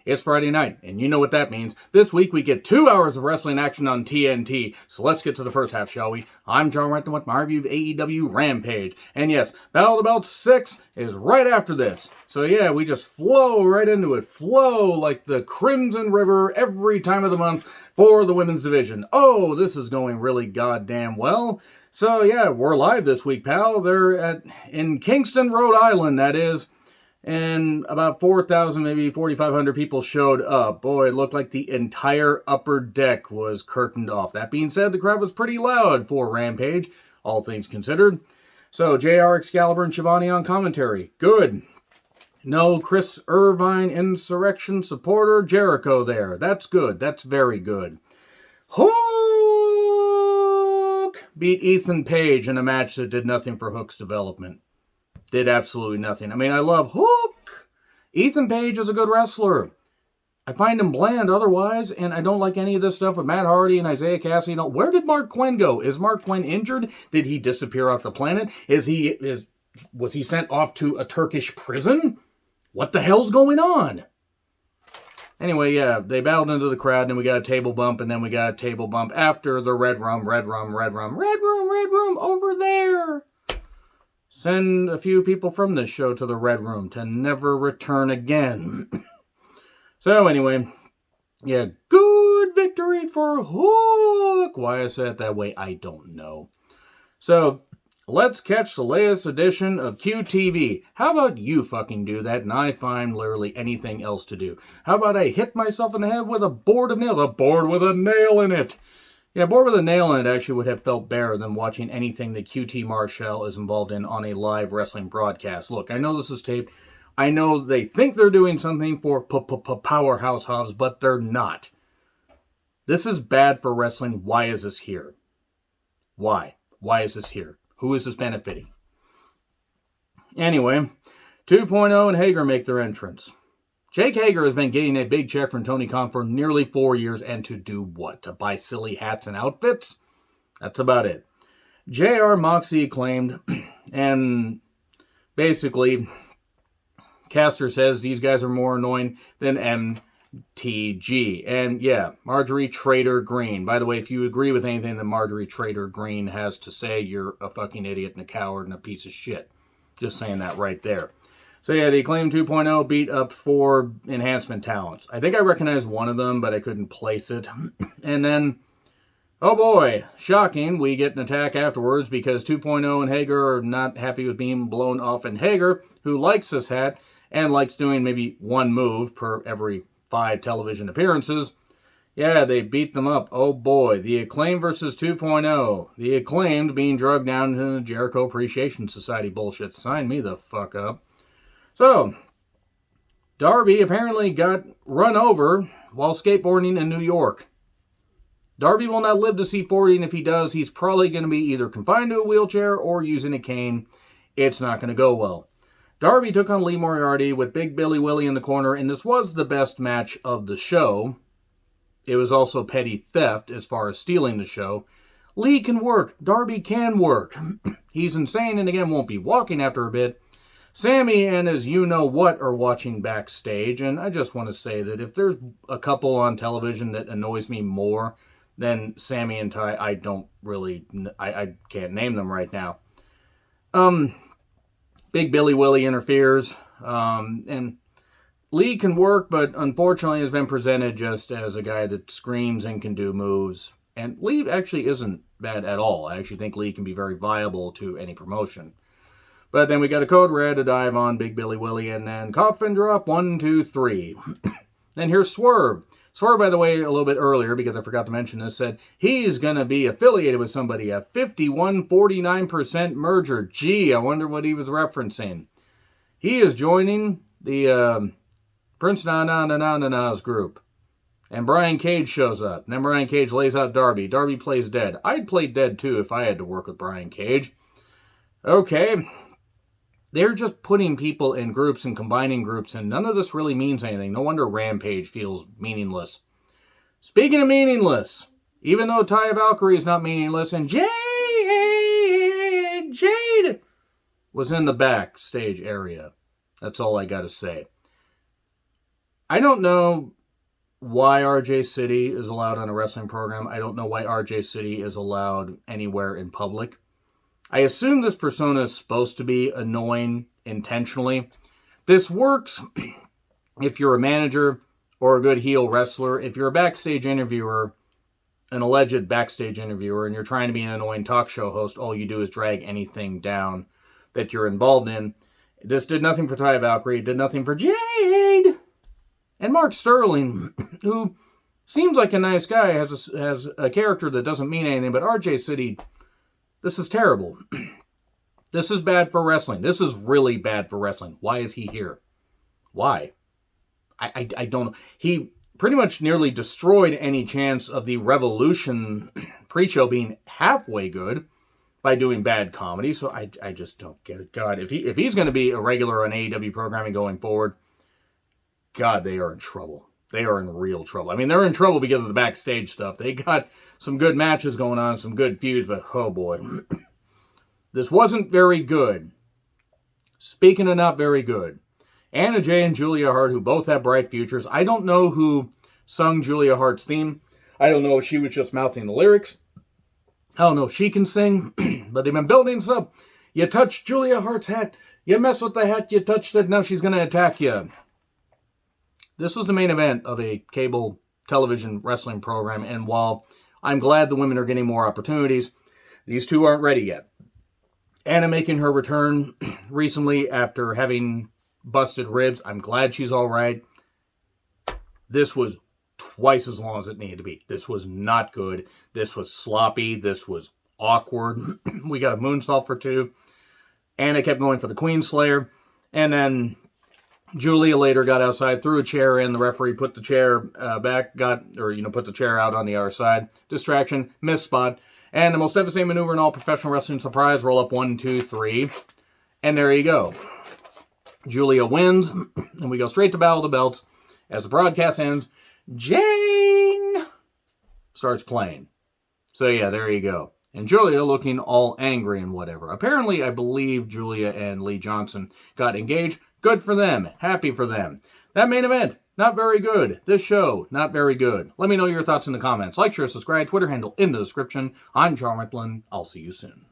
It's Friday night, and you know what that means. This week we get 2 hours of wrestling action on TNT. So let's get to the first half, shall we? I'm John Renton with my review of AEW Rampage. And yes, Battle of the Belt 6 is right after this. So yeah, we just flow right into it. Flow like the Crimson River every time of the month for the women's division. Oh, this is going really goddamn well. So yeah, we're live this week, pal. They're in Kingston, Rhode Island, that is. And about 4,000, maybe 4,500 people showed up. Boy, it looked like the entire upper deck was curtained off. That being said, the crowd was pretty loud for Rampage, all things considered. So, JR, Excalibur, and Shivani on commentary. Good. No Chris Irvine insurrection supporter Jericho there. That's good. That's very good. Hook beat Ethan Page in a match that did nothing for Hook's development. Did absolutely nothing. I mean, I love Hook. Ethan Page is a good wrestler. I find him bland otherwise, and I don't like any of this stuff with Matt Hardy and Isaiah Cassidy. Where did Mark Quinn go? Is Mark Quinn injured? Did he disappear off the planet? Was he sent off to a Turkish prison? What the hell's going on? Anyway, yeah, they battled into the crowd, and then we got a table bump, and then we got a table bump after the red room over there. Send a few people from this show to the Red Room to never return again. So anyway, yeah, good victory for Hook. Why I said it that way, I don't know. So, let's catch the latest edition of QTV. How about you fucking do that and I find literally anything else to do? How about I hit myself in the head with a board of nails? A board with a nail in it. Yeah, board with a nail in it actually would have felt better than watching anything that QT Marshall is involved in on a live wrestling broadcast. Look, I know this is taped. I know they think they're doing something for Powerhouse Hobbs, but they're not. This is bad for wrestling. Why is this here? Why? Why is this here? Who is this benefiting? Anyway, 2.0 and Hager make their entrance. Jake Hager has been getting a big check from Tony Khan for nearly 4 years, and to do what? To buy silly hats and outfits? That's about it. JR Moxie Acclaimed, and basically, Caster says these guys are more annoying than MTG. And yeah, Marjorie Trader Green. By the way, if you agree with anything that Marjorie Trader Green has to say, you're a fucking idiot and a coward and a piece of shit. Just saying that right there. So yeah, the Acclaimed 2.0 beat up 4 enhancement talents. I think I recognized one of them, but I couldn't place it. And then, oh boy, shocking, we get an attack afterwards because 2.0 and Hager are not happy with being blown off. And Hager, who likes this hat and likes doing maybe one move per every 5 television appearances, yeah, they beat them up. Oh boy, the Acclaimed versus 2.0. The Acclaimed being drugged down into the Jericho Appreciation Society bullshit. Sign me the fuck up. So, Darby apparently got run over while skateboarding in New York. Darby will not live to see 40, and if he does, he's probably going to be either confined to a wheelchair or using a cane. It's not going to go well. Darby took on Lee Moriarty with Big Billy Willie in the corner, and this was the best match of the show. It was also petty theft as far as stealing the show. Lee can work. Darby can work. He's insane and again won't be walking after a bit. Sammy and his you-know-what are watching backstage, and I just want to say that if there's a couple on television that annoys me more than Sammy and Ty, I don't really, I can't name them right now. Big Billy Willie interferes, and Lee can work, but unfortunately has been presented just as a guy that screams and can do moves. And Lee actually isn't bad at all. I actually think Lee can be very viable to any promotion. But then we got a Code Red to dive on Big Billy Willie, and then coffin drop 1, 2, 3. Then here's Swerve. Swerve, by the way, a little bit earlier, because I forgot to mention this, said he's going to be affiliated with somebody, a 51-49% merger. Gee, I wonder what he was referencing. He is joining the Prince Na-Na-Na-Na-Na-Na's group. And Brian Cage shows up. And then Brian Cage lays out Darby. Darby plays dead. I'd play dead too if I had to work with Brian Cage. Okay. They're just putting people in groups and combining groups, and none of this really means anything. No wonder Rampage feels meaningless. Speaking of meaningless, even though Taya Valkyrie is not meaningless, and Jade was in the backstage area. That's all I gotta say. I don't know why RJ City is allowed on a wrestling program. I don't know why RJ City is allowed anywhere in public. I assume this persona is supposed to be annoying intentionally. This works if you're a manager or a good heel wrestler. If you're a backstage interviewer, an alleged backstage interviewer, and you're trying to be an annoying talk show host, all you do is drag anything down that you're involved in. This did nothing for Ty Valkyrie. It did nothing for Jade. And Mark Sterling, who seems like a nice guy, has a character that doesn't mean anything, but RJ City, this is terrible. This is bad for wrestling. This is really bad for wrestling. Why is he here? Why? I don't know. He pretty much nearly destroyed any chance of the Revolution pre-show being halfway good by doing bad comedy, so I just don't get it. God, if he's going to be a regular on AEW programming going forward, God, they are in trouble. They are in real trouble. I mean, they're in trouble because of the backstage stuff. They got some good matches going on, some good feuds, but oh boy. This wasn't very good. Speaking of not very good, Anna Jay and Julia Hart, who both have bright futures. I don't know who sung Julia Hart's theme. I don't know if she was just mouthing the lyrics. I don't know if she can sing, but they've been building stuff. You touch Julia Hart's hat. You mess with the hat, you touched it, now she's going to attack you. This was the main event of a cable television wrestling program, and while I'm glad the women are getting more opportunities, these two aren't ready yet. Anna making her return recently after having busted ribs. I'm glad she's all right. This was twice as long as it needed to be. This was not good. This was sloppy. This was awkward. We got a moonsault for two. Anna kept going for the Queen Slayer. And then Julia later got outside, threw a chair in. The referee put the chair back, put the chair out on the other side. Distraction, missed spot. And the most devastating maneuver in all professional wrestling, surprise, roll up 1, 2, 3. And there you go. Julia wins, and we go straight to Battle of the Belts. As the broadcast ends, Jane starts playing. So yeah, there you go. And Julia looking all angry and whatever. Apparently, I believe Julia and Lee Johnson got engaged. Good for them. Happy for them. That main event, not very good. This show, not very good. Let me know your thoughts in the comments. Like, share, subscribe, Twitter handle in the description. I'm Charmantland. I'll see you soon.